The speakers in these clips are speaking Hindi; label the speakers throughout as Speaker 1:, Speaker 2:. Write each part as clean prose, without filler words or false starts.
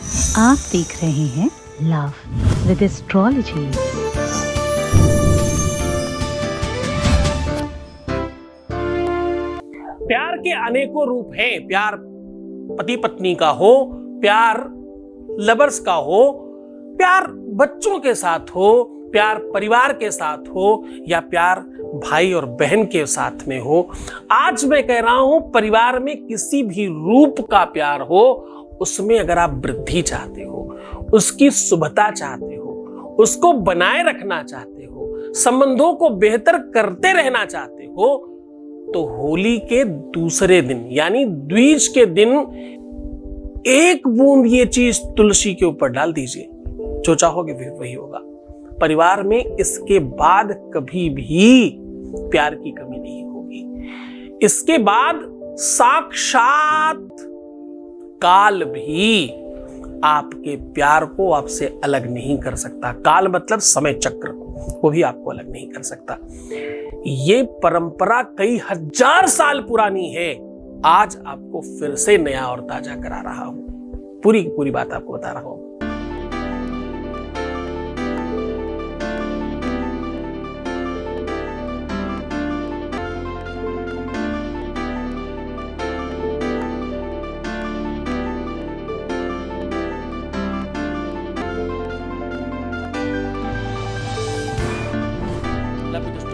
Speaker 1: आप देख रहे हैं लव विद एस्ट्रोलॉजी।
Speaker 2: प्यार के अनेकों रूप हैं। प्यार पति पत्नी का हो, प्यार लवर्स का हो, प्यार बच्चों के साथ हो, प्यार परिवार के साथ हो, या प्यार भाई और बहन के साथ में हो। आज मैं कह रहा हूं, परिवार में किसी भी रूप का प्यार हो, उसमें अगर आप वृद्धि चाहते हो, उसकी शुभता चाहते हो, उसको बनाए रखना चाहते हो, संबंधों को बेहतर करते रहना चाहते हो, तो होली के दूसरे दिन यानी द्विज के दिन 1 बूंद ये चीज तुलसी के ऊपर डाल दीजिए। जो चाहोगे वही होगा। परिवार में इसके बाद कभी भी प्यार की कमी नहीं होगी। इसके बाद साक्षात काल भी आपके प्यार को आपसे अलग नहीं कर सकता। काल मतलब समय चक्र, वो भी आपको अलग नहीं कर सकता। ये परंपरा कई हजार साल पुरानी है। आज आपको फिर से नया और ताजा करा रहा हूं। पूरी बात आपको बता रहा हूं।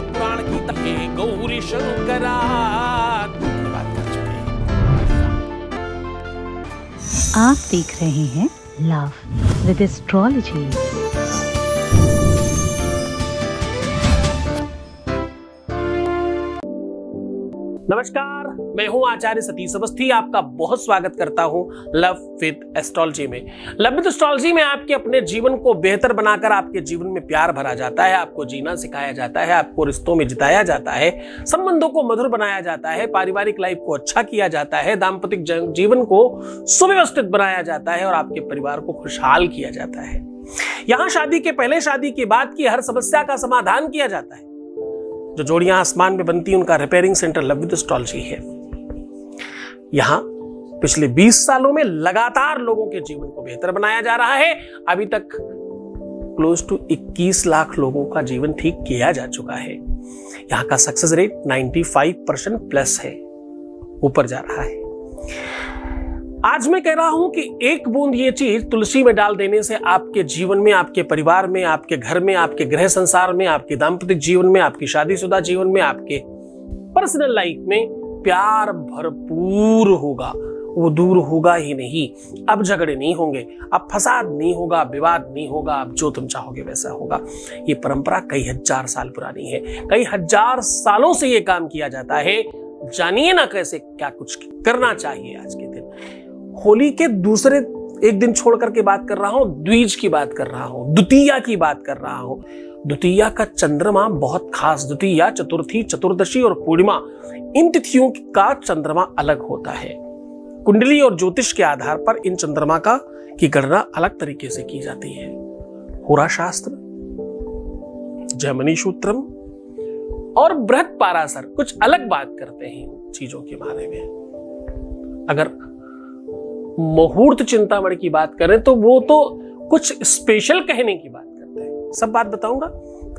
Speaker 2: पुराण की तहे गौरी शंकरा बात कर चुके हैं।
Speaker 1: आप देख रहे हैं लव विद एस्ट्रोलॉजी।
Speaker 2: नमस्कार, मैं हूं आचार्य सतीश अवस्थी। आपका बहुत स्वागत करता हूं लव विद एस्ट्रोलॉजी में। लव विद एस्ट्रोलॉजी में आपके अपने जीवन को बेहतर बनाकर आपके जीवन में प्यार भरा जाता है, आपको जीना सिखाया जाता है, आपको रिश्तों में जिताया जाता है, संबंधों को मधुर बनाया जाता है, पारिवारिक लाइफ को अच्छा किया जाता है, दाम्पतिक जीवन को सुव्यवस्थित बनाया जाता है और आपके परिवार को खुशहाल किया जाता है। यहां शादी के पहले, शादी के बाद की हर समस्या का समाधान किया जाता है। जो जोड़ियां आसमान में बनती हैं, उनका repairing centre love with astrology है। यहां पिछले 20 सालों में लगातार लोगों के जीवन को बेहतर बनाया जा रहा है। अभी तक क्लोज टू 21 लाख लोगों का जीवन ठीक किया जा चुका है। यहां का सक्सेस रेट 95% प्लस है, ऊपर जा रहा है। आज मैं कह रहा हूं कि 1 बूंद ये चीज तुलसी में डाल देने से आपके जीवन में, आपके परिवार में, आपके घर में, आपके गृह संसार में, आपके दाम्पतिक जीवन में, आपकी शादीशुदा जीवन में, आपके पर्सनल लाइफ में प्यार भरपूर होगा। वो दूर होगा ही नहीं। अब झगड़े नहीं होंगे, अब फसाद नहीं होगा, विवाद नहीं होगा, अब जो तुम चाहोगे वैसा होगा। ये परंपरा कई हजार साल पुरानी है। कई हजार सालों से ये काम किया जाता है। जानिए ना कैसे क्या कुछ करना चाहिए आज के दिन। होली के दूसरे एक दिन छोड़ करके बात कर रहा हूं, द्विज की बात कर रहा हूं, द्वितीया की बात कर रहा हूं। द्वितीया का चंद्रमा बहुत खास, द्वितीया, चतुर्थी, चतुर्दशी और पूर्णिमा, इन तिथियों का चंद्रमा अलग होता है। कुंडली और ज्योतिष के आधार पर इन चंद्रमा की गणना अलग तरीके से की जाती है। होरा शास्त्र, जैमिनी सूत्रम और बृहत पाराशर कुछ अलग बात करते हैं इन चीजों के बारे में। अगर मुहूर्त चिंतामणि की बात करें तो वो तो कुछ स्पेशल कहने की बात करते हैं। सब बात बताऊंगा,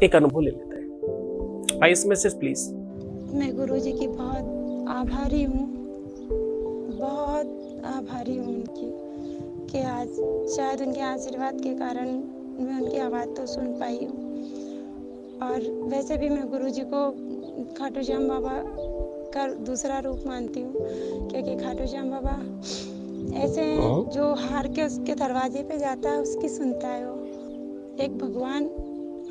Speaker 2: एक अनुभव ले लेते हैं। Voice message please.
Speaker 3: मैं गुरुजी की बहुत आभारी हूँ, बहुत आभारी हूँ उनकी कि आज शायद उनके आशीर्वाद के कारण मैं उनकी आवाज़ तो सुन पाई हूँ। और वैसे भी मैं गुरुजी को खाटू श्याम बाबा का दूसरा रूप मानती हूँ, क्योंकि खाटू श्याम बाबा ऐसे जो हार के उसके दरवाजे पे जाता है उसकी सुनता है। वो एक भगवान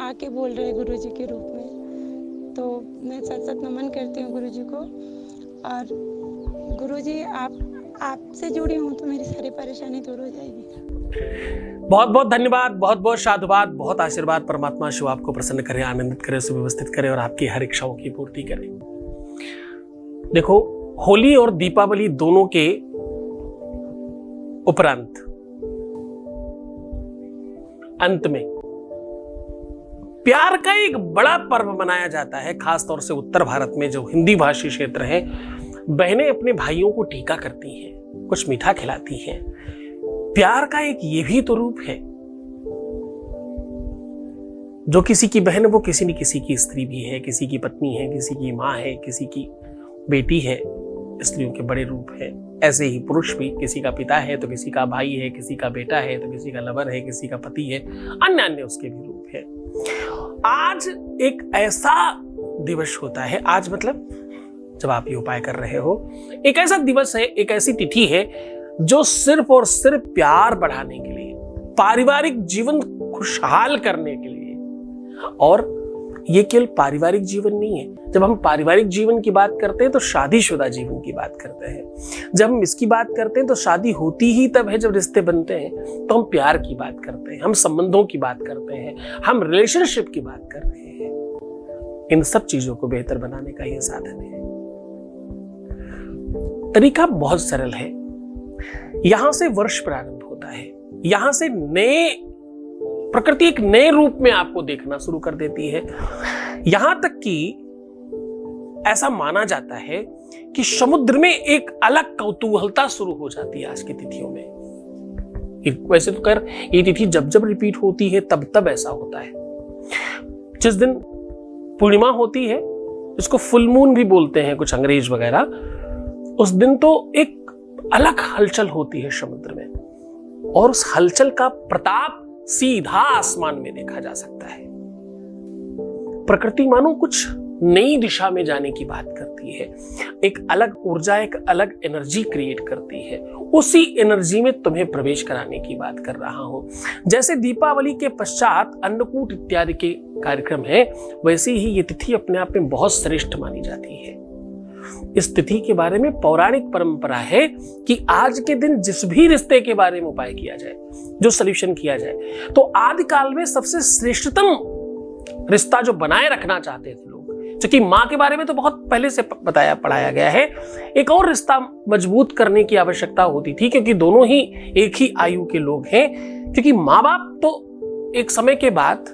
Speaker 3: आके बोल रहे हैं गुरुजी के रूप में। तो मैं सत नमन करती हूँ गुरुजी को। और गुरुजी आपसे जुड़ी हूँ तो मेरी सारी परेशानी दूर हो जाएगी।
Speaker 2: बहुत बहुत धन्यवाद, बहुत बहुत साधुवाद, बहुत आशीर्वाद। परमात्मा शिव आपको प्रसन्न करे, आनंदित करे, सुव्यवस्थित करे और आपकी हर इच्छाओं की पूर्ति करे। देखो, होली और दीपावली दोनों के उपरांत अंत में प्यार का एक बड़ा पर्व मनाया जाता है। खासतौर से उत्तर भारत में जो हिंदी भाषी क्षेत्र है, बहनें अपने भाइयों को टीका करती हैं, कुछ मीठा खिलाती हैं। प्यार का एक ये भी तो रूप है, जो किसी की बहन वो किसी न किसी की स्त्री भी है, किसी की पत्नी है, किसी की माँ है, किसी की बेटी है, स्त्रियों के बड़े रूप है। ऐसे ही पुरुष भी, किसी का पिता है तो किसी का भाई है, किसी का बेटा है तो किसी का लवर है, किसी का पति है, अन्य अन्य उसके भी रूप है। आज एक ऐसा दिवस होता है, आज मतलब जब आप ये उपाय कर रहे हो, एक ऐसा दिवस है, एक ऐसी तिथि है जो सिर्फ और सिर्फ प्यार बढ़ाने के लिए, पारिवारिक जीवन खुशहाल करने के लिए, और ये केवल पारिवारिक जीवन नहीं है। जब हम पारिवारिक जीवन की बात करते हैं तो शादीशुदा जीवन की बात करते हैं। जब हम इसकी बात करते हैं तो शादी होती ही तब है जब रिश्ते बनते हैं, तो हम प्यार की बात करते हैं, हम संबंधों की बात करते हैं, हम रिलेशनशिप की बात कर रहे हैं। इन सब चीजों को बेहतर बनाने का यह साधन है। तरीका बहुत सरल है। यहां से वर्ष प्रारंभ होता है, यहां से नए प्रकृति एक नए रूप में आपको देखना शुरू कर देती है। यहां तक कि ऐसा माना जाता है कि समुद्र में एक अलग कौतूहलता शुरू हो जाती है आज की तिथियों में। वैसे तो कर ये तिथि जब जब रिपीट होती है तब तब ऐसा होता है। जिस दिन पूर्णिमा होती है, इसको फुल मून भी बोलते हैं कुछ अंग्रेज वगैरह, उस दिन तो एक अलग हलचल होती है समुद्र में, और उस हलचल का प्रताप सीधा आसमान में देखा जा सकता है। प्रकृति मानो कुछ नई दिशा में जाने की बात करती है, एक अलग ऊर्जा, एक अलग एनर्जी क्रिएट करती है। उसी एनर्जी में तुम्हें प्रवेश कराने की बात कर रहा हूं। जैसे दीपावली के पश्चात अन्नकूट इत्यादि के कार्यक्रम है, वैसे ही ये तिथि अपने आप में बहुत श्रेष्ठ मानी जाती है। इस तिथि के बारे में पौराणिक परंपरा है कि आज के दिन जिस भी रिश्ते के बारे में उपाय किया जाए, जो सॉल्यूशन किया जाए, तो आदिकाल में सबसे श्रेष्ठतम रिश्ता जो बनाए रखना चाहते थे लोग, क्योंकि मां के बारे में तो बहुत पहले से बताया पढ़ाया गया है, एक और रिश्ता मजबूत करने की आवश्यकता होती थी, क्योंकि दोनों ही एक ही आयु के लोग हैं। क्योंकि माँ बाप तो एक समय के बाद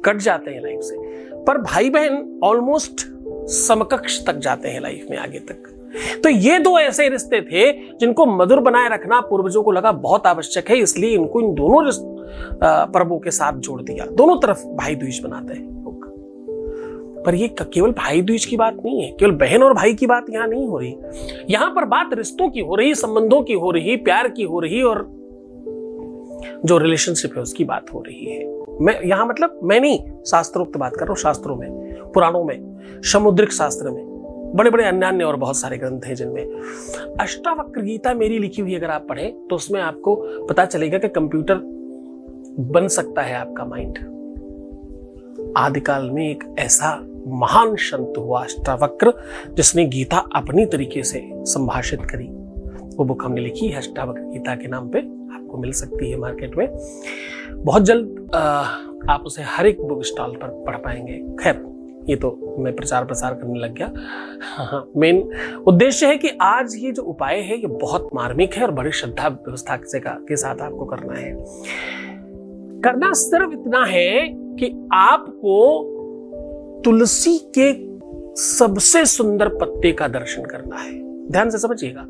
Speaker 2: कट जाते हैं लाइफ से, पर भाई बहन ऑलमोस्ट समकक्ष तक जाते हैं लाइफ में आगे तक। तो ये दो ऐसे रिश्ते थे जिनको मधुर बनाए रखना पूर्वजों को लगा बहुत आवश्यक है, इसलिए इनको इन दोनों पर्वों के साथ जोड़ दिया। दोनों तरफ भाई दूज बनाते हैं लोग। पर ये केवल भाई दूज की बात नहीं है, केवल बहन और भाई की बात यहां नहीं हो रही। यहां पर बात रिश्तों की हो रही, संबंधों की हो रही, प्यार की हो रही, और जो रिलेशनशिप है उसकी बात हो रही है। मैं यहां मतलब मैं नहीं शास्त्रोक्त बात कर रहा हूं, शास्त्रों में, पुराणों में, समुद्रिक शास्त्र में बड़े बड़े अन्य और बहुत सारे ग्रंथ हैं, जिनमें अष्टावक्र गीता मेरी लिखी हुई अगर आप पढ़ें तो उसमें आपको पता चलेगा कि कंप्यूटर बन सकता है आपका माइंड। आदिकाल में एक ऐसा महान संत हुआ अष्टावक्र, जिसने गीता अपनी तरीके से संभाषित करी। वो बुक हमने लिखी है अष्टावक्र गीता के नाम पे, आपको मिल सकती है मार्केट में। बहुत जल्द आप उसे हर एक बुक स्टॉल पर पढ़ पाएंगे। खैर, ये तो मैं प्रचार प्रसार करने लग गया। मेन उद्देश्य है कि आज ये जो उपाय है ये बहुत मार्मिक है और बड़ी श्रद्धा व्यवस्था के साथ आपको करना है। करना सिर्फ इतना है कि आपको तुलसी के सबसे सुंदर पत्ते का दर्शन करना है। ध्यान से समझिएगा,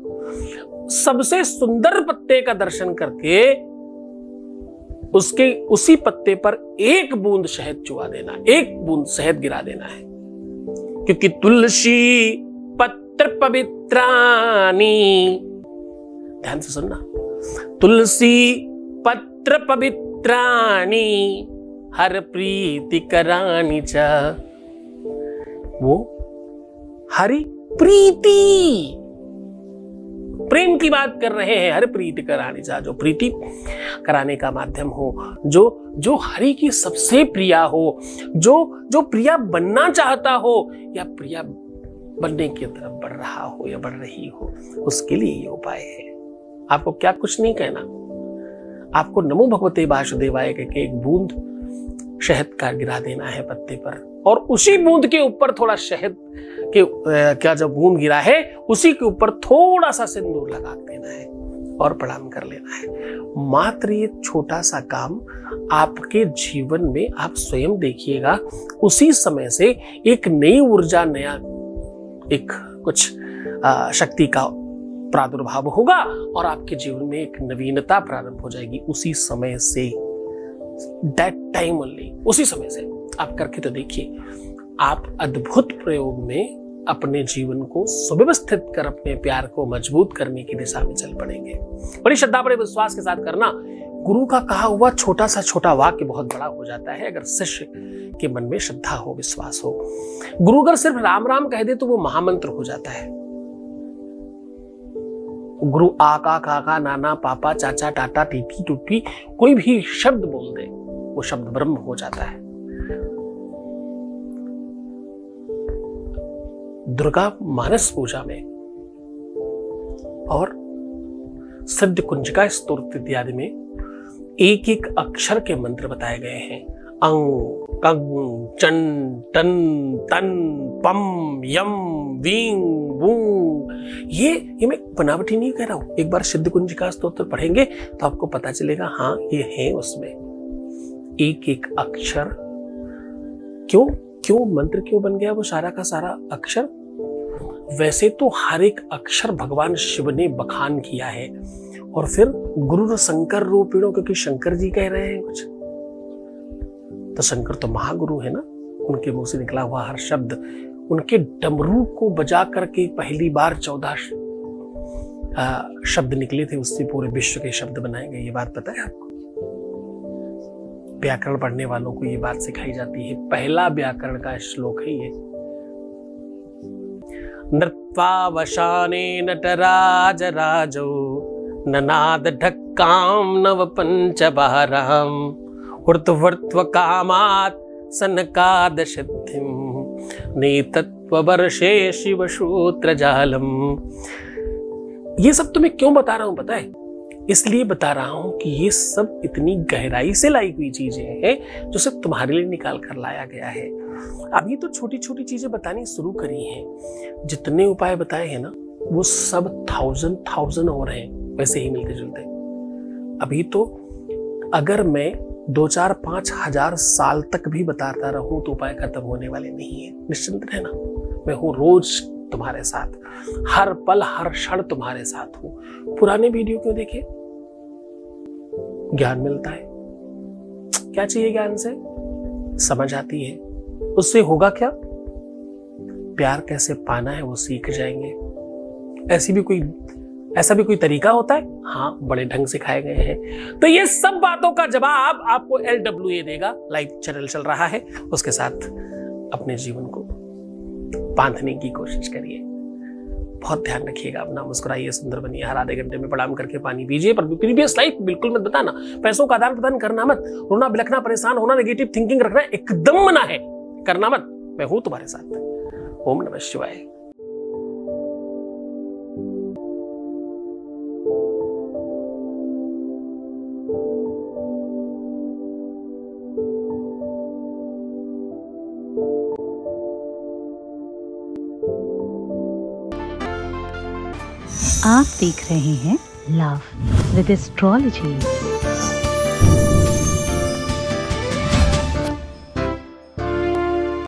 Speaker 2: सबसे सुंदर पत्ते का दर्शन करके उसके उसी पत्ते पर एक बूंद शहद चुआ देना, एक बूंद शहद गिरा देना है। क्योंकि तुलसी पत्र पवित्रानी, ध्यान से सुनना, तुलसी पत्र पवित्रानी हर प्रीति करानी चा। वो हरि प्रीति, प्रेम की बात कर रहे हैं। हर प्रीति करानी चा, जो प्रीति कराने का माध्यम हो, जो हरि की सबसे प्रिया हो, जो प्रिया बनना चाहता हो या प्रिया बनने की तरफ बढ़ रहा हो या बढ़ रही हो, उसके लिए ये उपाय है। आपको क्या कुछ नहीं कहना, आपको नमो भगवते वासुदेवाय के एक बूंद शहद का गिरा देना है पत्ते पर, और उसी बूंद के ऊपर थोड़ा शहद के क्या जो बूंद गिरा है उसी के ऊपर थोड़ा सा सिंदूर लगा देना है और प्रणाम कर लेना है। मात्र ये छोटा सा काम आपके जीवन में आप स्वयं देखिएगा, उसी समय से एक नई ऊर्जा, नया एक कुछ शक्ति का प्रादुर्भाव होगा और आपके जीवन में एक नवीनता प्रारंभ हो जाएगी उसी समय से, दैट टाइम ओनली, उसी समय से। आप करके तो देखिए, आप अद्भुत प्रयोग में अपने जीवन को सुव्यवस्थित कर अपने प्यार को मजबूत करने की दिशा में चल पड़ेंगे। बड़ी श्रद्धा, बड़े विश्वास के साथ करना। गुरु का कहा हुआ छोटा सा छोटा वाक्य बहुत बड़ा हो जाता है अगर शिष्य के मन में श्रद्धा हो, विश्वास हो। गुरु अगर सिर्फ राम राम कह दे तो वो महामंत्र हो जाता है। गुरु आका काका नाना पापा चाचा टाटा टीटी टूटी कोई भी शब्द बोल दे, वो शब्द ब्रह्म हो जाता है। दुर्गा मानस पूजा में और सिद्ध कुंजिका स्तोत्र इत्यादि में एक एक अक्षर के मंत्र बताए गए हैं। अंग कंग चं टन तन पम यम वीं वूं। ये मैं बनावटी नहीं कह रहा हूं। एक बार सिद्ध कुंजिका स्तोत्र पढ़ेंगे तो आपको पता चलेगा, हाँ ये है उसमें एक एक अक्षर। क्यों मंत्र क्यों बन गया वो सारा का सारा अक्षर? वैसे तो हर एक अक्षर भगवान शिव ने बखान किया है, और फिर गुरु शंकर रूपिणों, क्योंकि शंकर जी कह रहे हैं कुछ, तो शंकर तो महागुरु है ना। उनके मुंह से निकला हुआ हर शब्द, उनके डमरू को बजा करके पहली बार 14 शब्द निकले थे, उससे पूरे विश्व के शब्द बनाए गए। ये बात पता है आपको? व्याकरण पढ़ने वालों को ये बात सिखाई जाती है। पहला व्याकरण का श्लोक है ये। नृत्वा वशाने नटराज राजो ननाद ढक्काम नव पंचबाराम उर्ध्वर्त्व कामात् सनकाद सिद्धिम नेतत्व वर्षे शिव सूत्र जालम। ये सब तुम्हें क्यों बता रहा हूं पता है? इसलिए बता रहा हूं कि ये सब इतनी गहराई से लाई हुई चीजें हैं जो सिर्फ तुम्हारे लिए निकाल कर लाया गया है। अभी तो छोटी छोटी चीजें बतानी शुरू करी हैं। जितने उपाय बताए हैं ना, वो सब 1000 और हैं, वैसे ही मिलते जुलते। अभी तो अगर मैं 2-4-5 हजार साल तक भी बताता रहूं तो उपाय खत्म होने वाले नहीं है। निश्चिंत रहना, मैं हूं रोज तुम्हारे साथ, हर पल हर क्षण तुम्हारे साथ हूं। पुराने वीडियो क्यों देखे? ज्ञान मिलता है। क्या चाहिए ज्ञान से? समझ आती है। उससे होगा क्या? प्यार कैसे पाना है वो सीख जाएंगे। ऐसा भी कोई तरीका होता है? हाँ, बड़े ढंग से सिखाए गए हैं। तो ये सब बातों का जवाब आपको LWA देगा। लाइव चैनल चल रहा है, उसके साथ अपने जीवन को बांधने की कोशिश करिए। बहुत ध्यान रखिएगा अपना, मुस्कुराइए, सुंदर बनिए, हर आधे घंटे में प्रणाम करके पानी पीजिए। पर प्रीवियस लाइफ बिल्कुल मत बताना, पैसों का आदान प्रदान करना मत, रोना बिलखना, परेशान होना, नेगेटिव थिंकिंग रखना एकदम मना है, करना मत। मैं हूं तुम्हारे साथ। ओम नमः शिवाय।
Speaker 1: आप देख रहे हैं लव विद एस्ट्रोलॉजी।